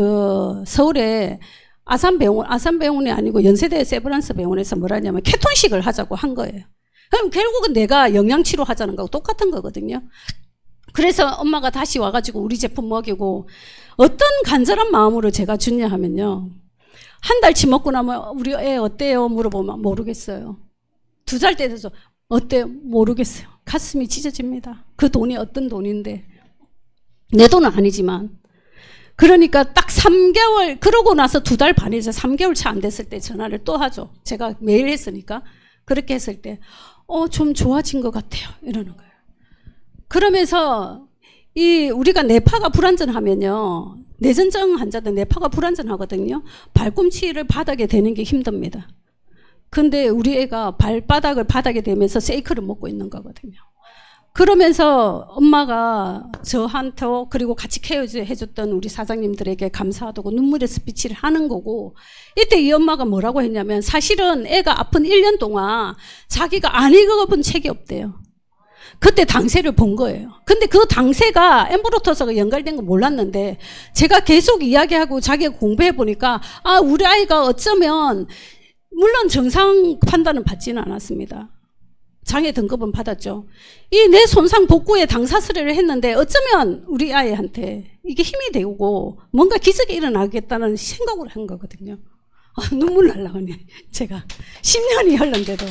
서울에 아산병원이 아니고 연세대 세브란스 병원에서 뭐라냐면 케톤식을 하자고 한 거예요. 그럼 결국은 내가 영양치료 하자는 거하고 똑같은 거거든요. 그래서 엄마가 다시 와가지고 우리 제품 먹이고 어떤 간절한 마음으로 제가 주냐 하면요. 한 달치 먹고 나면 우리 애 어때요? 물어보면 모르겠어요. 2살 때 돼서 어때요? 모르겠어요. 가슴이 찢어집니다. 그 돈이 어떤 돈인데 내 돈은 아니지만 그러니까 딱 3개월 그러고 나서 2달 반이죠. 3개월 차 안 됐을 때 전화를 또 하죠. 제가 매일 했으니까 그렇게 했을 때 좀 좋아진 것 같아요. 이러는 거예요. 그러면서 우리가 뇌파가 불안전하면요. 뇌전증 환자들 뇌파가 불안전하거든요. 발꿈치를 바닥에 대는 게 힘듭니다. 근데 우리 애가 발바닥을 바닥에 대면서 세이클을 먹고 있는 거거든요. 그러면서 엄마가 저한테 그리고 같이 케어해줬던 우리 사장님들에게 감사하다고 눈물의 스피치를 하는 거고 이때 이 엄마가 뭐라고 했냐면 사실은 애가 아픈 1년 동안 자기가 안 읽어본 책이 없대요. 그때 당세를 본 거예요. 근데 그 당세가 엠브로토스가 연결된 거 몰랐는데 제가 계속 이야기하고 자기가 공부해 보니까 우리 아이가 어쩌면 물론 정상 판단은 받지는 않았습니다. 장애 등급은 받았죠. 이 뇌 손상 복구에 당사스레를 했는데 어쩌면 우리 아이한테 이게 힘이 되고 뭔가 기적이 일어나겠다는 생각을 한 거거든요. 눈물 날라가네. 제가 10년이 흘렀는데도.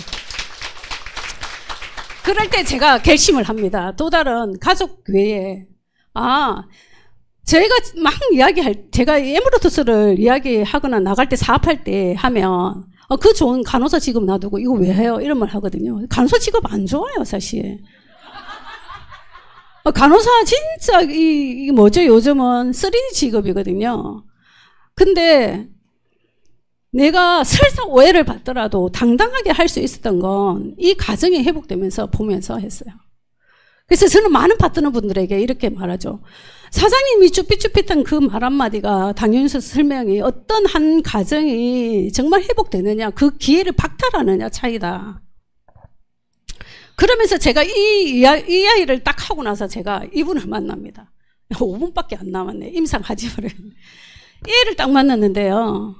그럴 때 제가 결심을 합니다. 또 다른 가족 외에 제가 막 제가 엠브로토스를 이야기하거나 나갈 때 사업할 때 하면 그 좋은 간호사 직업 놔두고 이거 왜 해요? 이런 말 하거든요. 간호사 직업 안 좋아요, 사실. 간호사 진짜 요즘은 3D 직업이거든요. 근데 내가 설사 오해를 받더라도 당당하게 할 수 있었던 건 이 가정이 회복되면서 보면서 했어요. 그래서 저는 많은 파트너 분들에게 이렇게 말하죠. 사장님이 쭈삣쭈삣한 그 말 한마디가 당연수 설명이 어떤 한 가정이 정말 회복되느냐 그 기회를 박탈하느냐 차이다. 그러면서 제가 이 아이를 딱 하고 나서 제가 이분을 만납니다. 5분밖에 안 남았네. 임상하지 말아요. 얘를 딱 만났는데요.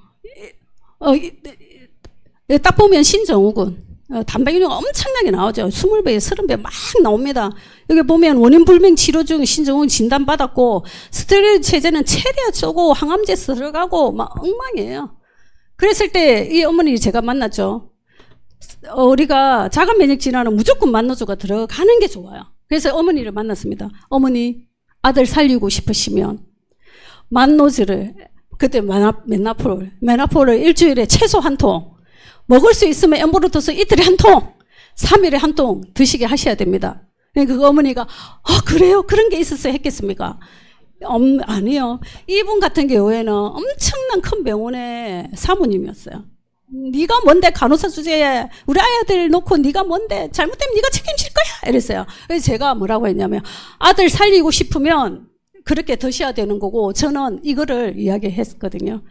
딱 보면 신정우군. 단백질이 엄청나게 나오죠. 20배, 30배 막 나옵니다. 여기 보면 원인 불명 치료 중 신정우군 진단받았고 스테로이드 체제는 최대한 쏘고 항암제 들어가고 막 엉망이에요. 그랬을 때 이 어머니 제가 만났죠. 우리가 자가 면역 질환은 무조건 만노조가 들어가는 게 좋아요. 그래서 어머니를 만났습니다. 어머니 아들 살리고 싶으시면 만노즈를 그때 메나폴을 일주일에 최소 한 통, 먹을 수 있으면 엠브로토스 이틀에 한 통, 3일에 한 통 드시게 하셔야 됩니다. 그 어머니가 그래요? 그런 게 있었어요? 했겠습니까? 아니요. 이분 같은 경우에는 엄청난 큰 병원의 사모님이었어요. 네가 뭔데 간호사 주제에 우리 아이들 놓고 네가 뭔데 잘못되면 네가 책임질 거야 이랬어요. 그래서 제가 뭐라고 했냐면 아들 살리고 싶으면 그렇게 드셔야 되는 거고 저는 이거를 이야기했거든요.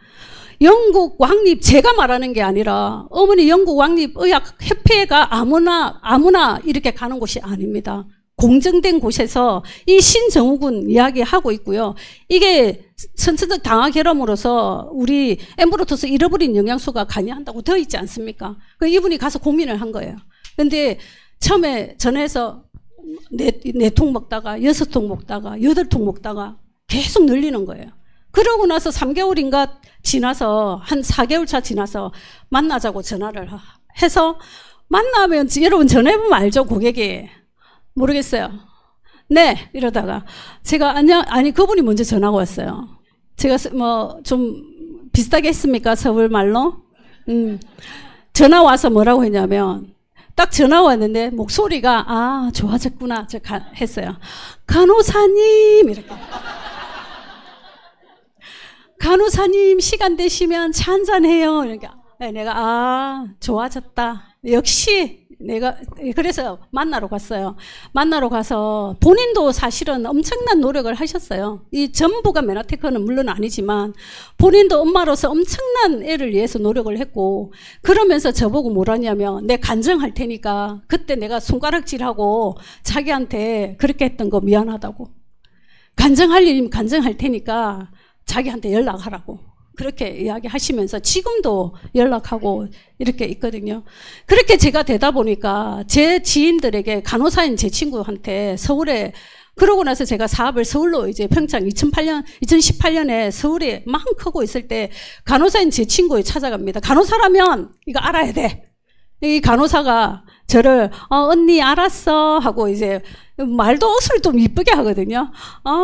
영국 왕립 제가 말하는 게 아니라 어머니 영국 왕립 의학 협회가 아무나 이렇게 가는 곳이 아닙니다. 공정된 곳에서 이 신정욱은 이야기하고 있고요. 이게 선천적 당화 결함으로서 우리 엠브로토스 잃어버린 영양소가 관여한다고 되어 있지 않습니까? 그 이분이 가서 고민을 한 거예요. 근데 처음에 전화해서 4통 먹다가 6통 먹다가 8통 먹다가 계속 늘리는 거예요. 그러고 나서 3개월인가 지나서 한 4개월 차 지나서 만나자고 전화를 해서 만나면 여러분 전화해보면 알죠, 고객이. 모르겠어요. 네, 이러다가 제가 아니 그분이 먼저 전화가 왔어요. 제가 뭐 좀 비슷하게 했습니까? 서울 말로? 전화 와서 뭐라고 했냐면 딱 전화 왔는데 목소리가 좋아졌구나 했어요. 간호사님 이렇게. 간호사님 시간 되시면 차 한잔해요. 그러니까 내가 좋아졌다. 역시 내가 그래서 만나러 갔어요. 만나러 가서 본인도 사실은 엄청난 노력을 하셨어요. 이 전부가 메나테크는 물론 아니지만 본인도 엄마로서 엄청난 애를 위해서 노력을 했고 그러면서 저보고 뭐라냐면 내 간증할 테니까 그때 내가 손가락질하고 자기한테 그렇게 했던 거 미안하다고. 간증할 일이면 간증할 테니까 자기한테 연락하라고. 그렇게 이야기하시면서 지금도 연락하고 이렇게 있거든요. 그렇게 제가 되다 보니까 제 지인들에게 간호사인 제 친구한테 서울에 그러고 나서 제가 사업을 서울로 이제 평창 2018년에 서울에 막 크고 있을 때 간호사인 제 친구에 찾아갑니다. 간호사라면 이거 알아야 돼. 이 간호사가 저를 언니 알았어 하고 이제 말도 옷을 좀 이쁘게 하거든요.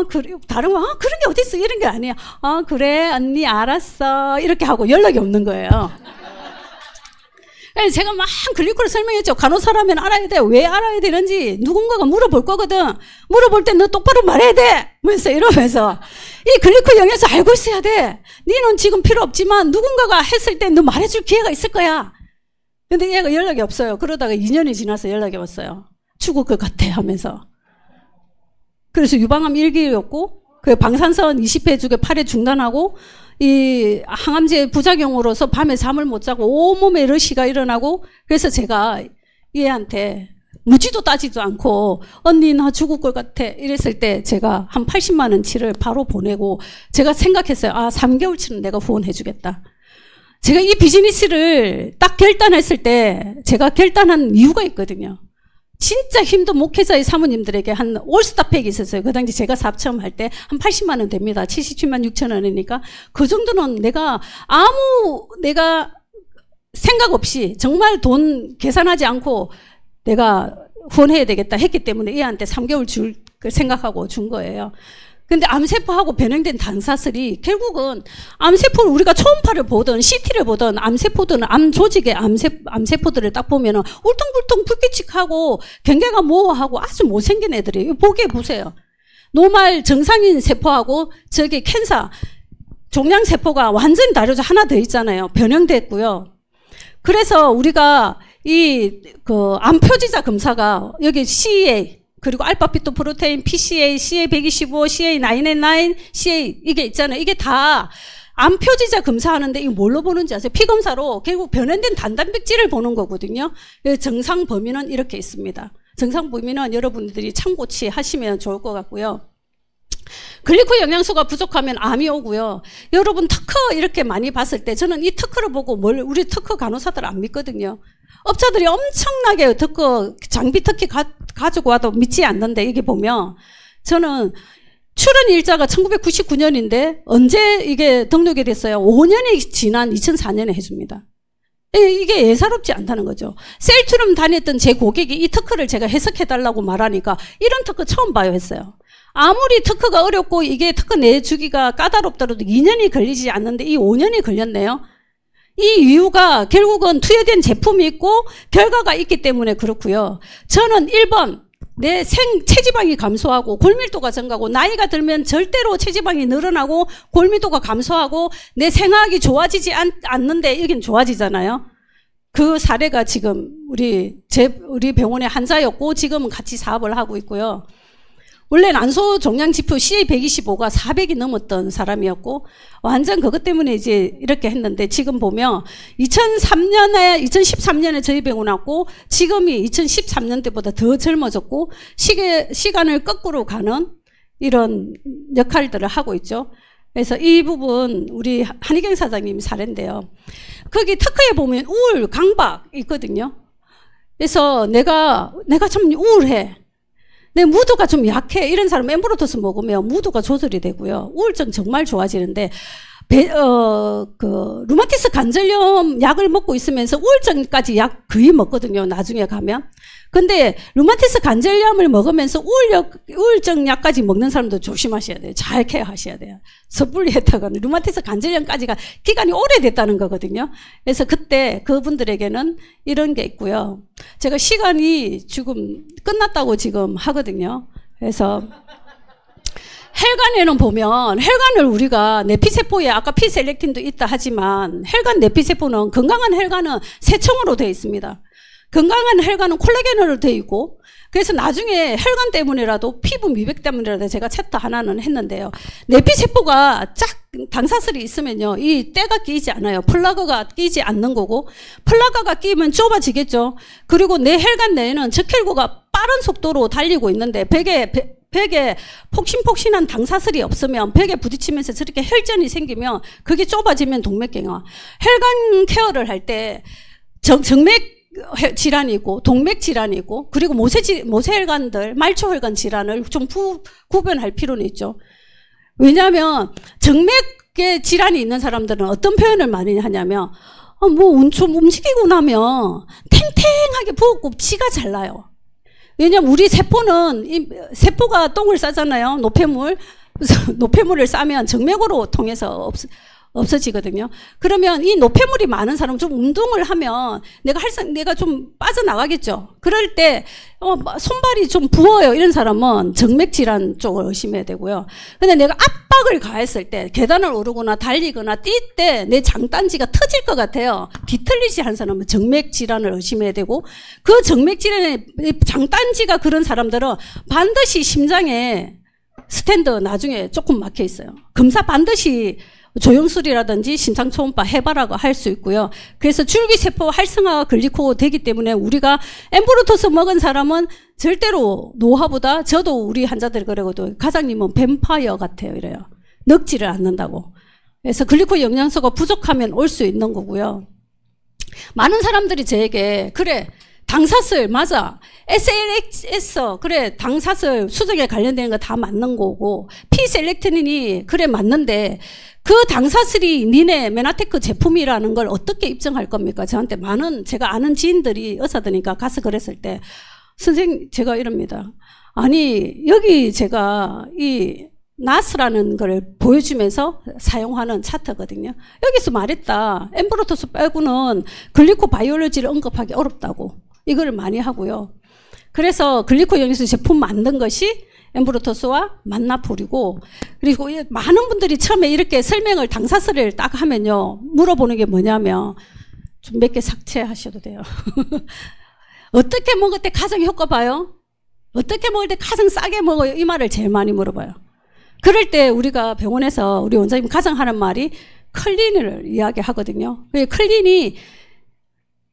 그래 다른 거 그런 게 어딨어 이런 게 아니야. 그래 언니 알았어 이렇게 하고 연락이 없는 거예요. 제가 막 글리코를 설명했죠. 간호사라면 알아야 돼. 왜 알아야 되는지 누군가가 물어볼 거거든. 물어볼 때 너 똑바로 말해야 돼. 이러면서 이 글리코 영양소 알고 있어야 돼. 니는 지금 필요 없지만 누군가가 했을 때 너 말해줄 기회가 있을 거야. 근데 얘가 연락이 없어요. 그러다가 2년이 지나서 연락이 왔어요. 죽을 것 같아 하면서. 그래서 유방암 1기였고 그 방사선 20회 주게 8회 중단하고 이 항암제 부작용으로서 밤에 잠을 못 자고 온몸에 러시가 일어나고 그래서 제가 얘한테 묻지도 따지도 않고 언니 나 죽을 것 같아 이랬을 때 제가 한 80만 원치를 바로 보내고 제가 생각했어요. 3개월치는 내가 후원해 주겠다. 제가 이 비즈니스를 딱 결단했을 때 제가 결단한 이유가 있거든요. 진짜 힘든 목회자의 사모님들에게 한 올스타팩이 있었어요. 그 당시 제가 사업 처음 할 때 한 80만 원 됩니다. 77만 6천 원이니까 그 정도는 내가 내가 생각 없이 정말 돈 계산하지 않고 내가 후원해야 되겠다 했기 때문에 얘한테 3개월 줄 생각하고 준 거예요. 근데 암세포하고 변형된 당사슬이 결국은 암세포를 우리가 초음파를 보든 CT를 보든 암세포들은 암 조직의 암세포들을 딱 보면은 울퉁불퉁 불규칙하고 경계가 모호하고 아주 못생긴 애들이에요. 보게 보세요. 노말 정상인 세포하고 저기 캔서 종양세포가 완전히 다르죠. 하나 더 있잖아요. 변형됐고요. 그래서 우리가 암표지자 검사가 여기 CA 그리고 알파 피토 프로테인, PCA, CA125, CA999, CA 이게 있잖아요. 이게 다 암 표지자 검사하는데 이거 뭘로 보는지 아세요? 피 검사로 결국 변형된 단단백질을 보는 거거든요. 정상 범위는 이렇게 있습니다. 정상 범위는 여러분들이 참고치 하시면 좋을 것 같고요. 글리코 영양소가 부족하면 암이 오고요. 여러분 특허 이렇게 많이 봤을 때 저는 이 특허를 보고 우리 특허 간호사들 안 믿거든요. 업자들이 엄청나게 장비 특허 가지고 와도 믿지 않는데 이게 보면 저는 출원 일자가 1999년인데 언제 이게 등록이 됐어요? 5년이 지난 2004년에 해줍니다. 이게 예사롭지 않다는 거죠. 셀트룸 다녔던 제 고객이 이 특허를 제가 해석해달라고 말하니까 이런 특허 처음 봐요 했어요. 아무리 특허가 어렵고 이게 특허 내주기가 까다롭더라도 2년이 걸리지 않는데 이 5년이 걸렸네요. 이 이유가 결국은 투여된 제품이 있고 결과가 있기 때문에 그렇고요. 저는 1번 내 체지방이 감소하고 골밀도가 증가하고 나이가 들면 절대로 체지방이 늘어나고 골밀도가 감소하고 내 생화학이 좋아지지 않는데 여긴 좋아지잖아요. 그 사례가 지금 우리 병원의 환자였고 지금은 같이 사업을 하고 있고요. 원래 난소 종양 지표 CA125가 400이 넘었던 사람이었고, 완전 그것 때문에 이제 이렇게 했는데, 지금 보면 2013년에 저희 병원 왔고, 지금이 2013년대보다 더 젊어졌고, 시간을 거꾸로 가는 이런 역할들을 하고 있죠. 그래서 이 부분 우리 한희경 사장님 사례인데요. 거기 특허에 보면 우울, 강박 있거든요. 그래서 내가 참 우울해. 내 무드가 좀 약해. 이런 사람 엠브로토스 먹으면 무드가 조절이 되고요. 우울증 정말 좋아지는데, 루마티스 관절염 약을 먹고 있으면서 우울증까지 약 거의 먹거든요. 나중에 가면. 근데 루마티스 관절염을 먹으면서 우울증 약까지 먹는 사람도 조심하셔야 돼요. 잘 케어하셔야 돼요. 섣불리 했다가는 루마티스 관절염까지가 기간이 오래됐다는 거거든요. 그래서 그때 그분들에게는 이런 게 있고요. 제가 시간이 지금 끝났다고 지금 하거든요. 그래서 혈관에는 보면, 혈관을 우리가 내피세포에 아까 피셀렉틴도 있다 하지만, 혈관 내피세포는, 건강한 혈관은 세청으로 되어 있습니다. 건강한 혈관은 콜라겐으로 되어 있고, 그래서 나중에 혈관 때문이라도, 피부 미백 때문이라도 제가 챕터 하나는 했는데요. 내피세포가 당사슬이 있으면요, 이 때가 끼지 않아요. 플라그가 끼지 않는 거고, 플라그가 끼면 좁아지겠죠. 그리고 내 혈관 내에는 적혈구가 빠른 속도로 달리고 있는데, 벽에 폭신폭신한 당사슬이 없으면, 벽에 부딪히면서 저렇게 혈전이 생기면 그게 좁아지면 동맥경화. 혈관 케어를 할 때 정맥 질환이 있고 동맥 질환이 있고, 그리고 모세혈관들, 말초혈관 질환을 좀 구별할 필요는 있죠. 왜냐하면 정맥의 질환이 있는 사람들은 어떤 표현을 많이 하냐면, 좀 움직이고 나면 탱탱하게 부었고 지가 잘 나요. 왜냐면 우리 세포가 똥을 싸잖아요. 노폐물을 싸면 정맥으로 통해서 없어지거든요. 그러면 이 노폐물이 많은 사람은 좀 운동을 하면 내가 좀 빠져나가겠죠. 그럴 때 손발이 좀 부어요. 이런 사람은 정맥질환 쪽을 의심해야 되고요. 근데 내가 압박을 가했을 때, 계단을 오르거나 달리거나 뛸 때 내 장단지가 터질 것 같아요. 뒤틀리지 않은 사람은 정맥질환을 의심해야 되고, 그 정맥질환의 장단지가 그런 사람들은 반드시 심장에 스탠드 나중에 조금 막혀 있어요. 검사 반드시 조영술이라든지 심장초음파 해봐라고 할 수 있고요. 그래서 줄기세포 활성화가 글리코 되기 때문에 우리가 엠브로토스 먹은 사람은 절대로 노화보다, 저도 우리 환자들 그러거든, 과장님은 뱀파이어 같아요 이래요. 늙지를 않는다고. 그래서 글리코 영양소가 부족하면 올 수 있는 거고요. 많은 사람들이 저에게 그래 당사슬 맞아, SLX 그래 당사슬 수정에 관련되는 거 다 맞는 거고, P셀렉트닌이 그래 맞는데 그 당사슬이 니네 메나테크 제품이라는 걸 어떻게 입증할 겁니까? 저한테 제가 아는 지인들이 의사들이니까 가서 그랬을 때, 선생님 제가 이럽니다. 아니 여기 제가 이 나스라는 걸 보여주면서 사용하는 차트거든요. 여기서 말했다. 엠브로토스 빼고는 글리코 바이올로지를 언급하기 어렵다고. 이걸 많이 하고요. 그래서 글리코 영양소 제품 만든 것이 엠브로토스와 만나폴이고, 그리고 많은 분들이 처음에 이렇게 설명을 당사슬을 딱 하면요, 물어보는 게 뭐냐면, 좀 몇 개 삭제하셔도 돼요. 어떻게 먹을 때 가장 효과 봐요? 어떻게 먹을 때 가장 싸게 먹어요? 이 말을 제일 많이 물어봐요. 그럴 때 우리가 병원에서 우리 원장님 가장 하는 말이 클린을 이야기하거든요. 클린이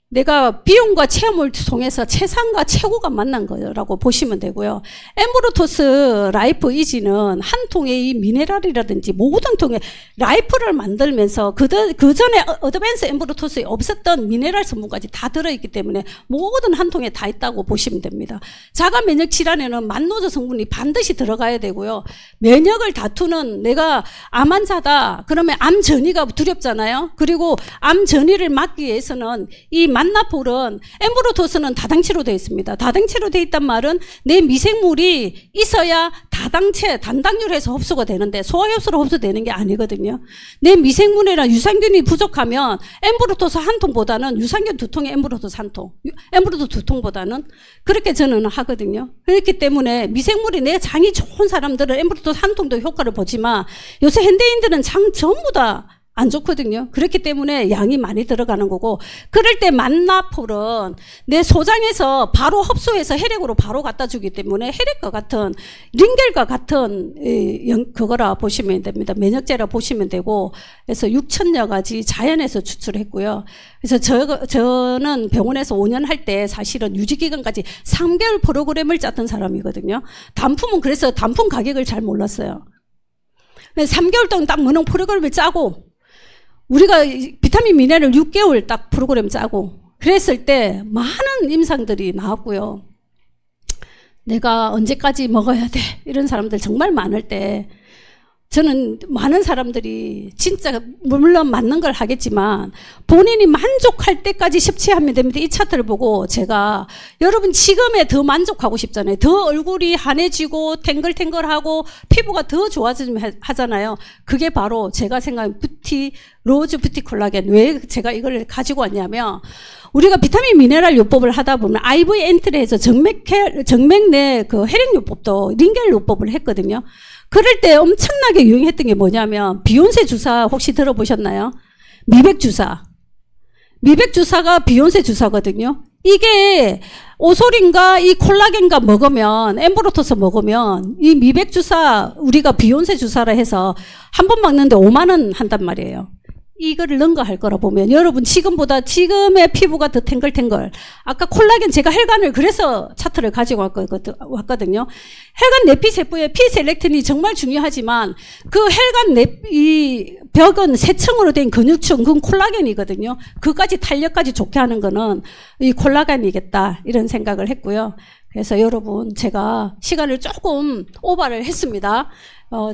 내가 비용과 체험을 통해서 최상과 최고가 만난 거라고 보시면 되고요. 엠브로토스 라이프 이지는 한 통의 이 미네랄이라든지 모든 통에 라이프를 만들면서 그 전에 어드밴스 엠브로토스에 없었던 미네랄 성분까지 다 들어있기 때문에 모든 한 통에 다 있다고 보시면 됩니다. 자가 면역 질환에는 만노조 성분이 반드시 들어가야 되고요. 면역을 다투는, 내가 암 환자다 그러면 암 전이가 두렵잖아요. 그리고 암 전이를 막기 위해서는 이 만나폴은, 엠브로토스는 다당체로 되어 있습니다. 다당체로 되어 있단 말은 내 미생물이 있어야 단당류에서 흡수가 되는데 소화효소로 흡수되는 게 아니거든요. 내 미생물이나 유산균이 부족하면 엠브로토스 한 통보다는 유산균 2통에 엠브로토스 한 통, 엠브로토스 2통보다는 그렇게 저는 하거든요. 그렇기 때문에 미생물이 내 장이 좋은 사람들은 엠브로토스 한 통도 효과를 보지만, 요새 현대인들은 장 전부 다 안 좋거든요. 그렇기 때문에 양이 많이 들어가는 거고, 그럴 때 만나폴은 내 소장에서 바로 흡수해서 혈액으로 바로 갖다 주기 때문에 혈액과 같은, 링겔과 같은 그거라 보시면 됩니다. 면역제라 보시면 되고, 그래서 6천여 가지 자연에서 추출했고요. 그래서 저는 병원에서 5년 할 때 사실은 유지기간까지 3개월 프로그램을 짰던 사람이거든요. 단품은 그래서 단품 가격을 잘 몰랐어요. 3개월 동안 딱 무능 프로그램을 짜고, 우리가 비타민 미네랄을 6개월 딱 프로그램 짜고 그랬을 때 많은 임상들이 나왔고요. 내가 언제까지 먹어야 돼? 이런 사람들 정말 많을 때 저는 많은 사람들이 진짜 물론 맞는 걸 하겠지만 본인이 만족할 때까지 섭취하면 됩니다. 이 차트를 보고 제가 여러분 지금에 더 만족하고 싶잖아요. 더 얼굴이 환해지고 탱글탱글하고 피부가 더 좋아지면 하잖아요. 그게 바로 제가 생각하는 로즈 뷰티 콜라겐. 왜 제가 이걸 가지고 왔냐면 우리가 비타민 미네랄 요법을 하다 보면 IV 엔트리 해서 정맥 내 그 혈액 요법도 링겔 요법을 했거든요. 그럴 때 엄청나게 유행했던 게 뭐냐면 비욘세 주사 혹시 들어보셨나요? 미백 주사. 미백 주사가 비욘세 주사거든요. 이게 오솔인가 이 콜라겐과 먹으면 엠브로토스 먹으면 이 미백 주사 우리가 비욘세 주사라 해서 한 번 맞는데 5만 원 한단 말이에요. 이거를 능가할 거라 보면 여러분 지금보다 지금의 피부가 더 탱글탱글. 아까 콜라겐 제가 혈관을 그래서 차트를 가지고 왔거든요. 혈관 내피 세포의 P셀렉틴이 정말 중요하지만 그 혈관 이 벽은 세 층으로 된 근육층 그건 콜라겐이거든요. 그까지 탄력까지 좋게 하는 거는 이 콜라겐이겠다 이런 생각을 했고요. 그래서 여러분 제가 시간을 조금 오버를 했습니다.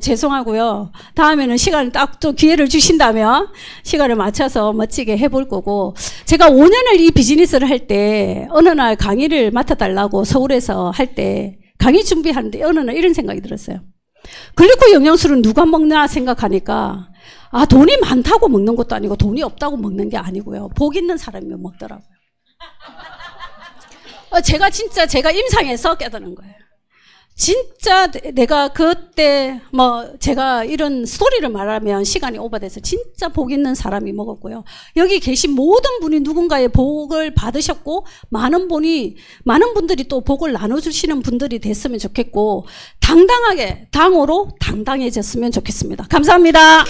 죄송하고요. 다음에는 시간을 딱 또 기회를 주신다면 시간을 맞춰서 멋지게 해볼 거고 제가 5년을 이 비즈니스를 할 때 어느 날 강의를 맡아달라고 서울에서 할 때 강의 준비하는데 어느 날 이런 생각이 들었어요. 글리코 영양술은 누가 먹나 생각하니까 아 돈이 많다고 먹는 것도 아니고 돈이 없다고 먹는 게 아니고요. 복 있는 사람이면 먹더라고요. 제가 임상에서 깨닫는 거예요. 진짜 내가 그때 제가 이런 스토리를 말하면 시간이 오버돼서 진짜 복 있는 사람이 먹었고요. 여기 계신 모든 분이 누군가의 복을 받으셨고 많은 분들이 또 복을 나눠주시는 분들이 됐으면 좋겠고 당당하게 당으로 당당해졌으면 좋겠습니다. 감사합니다.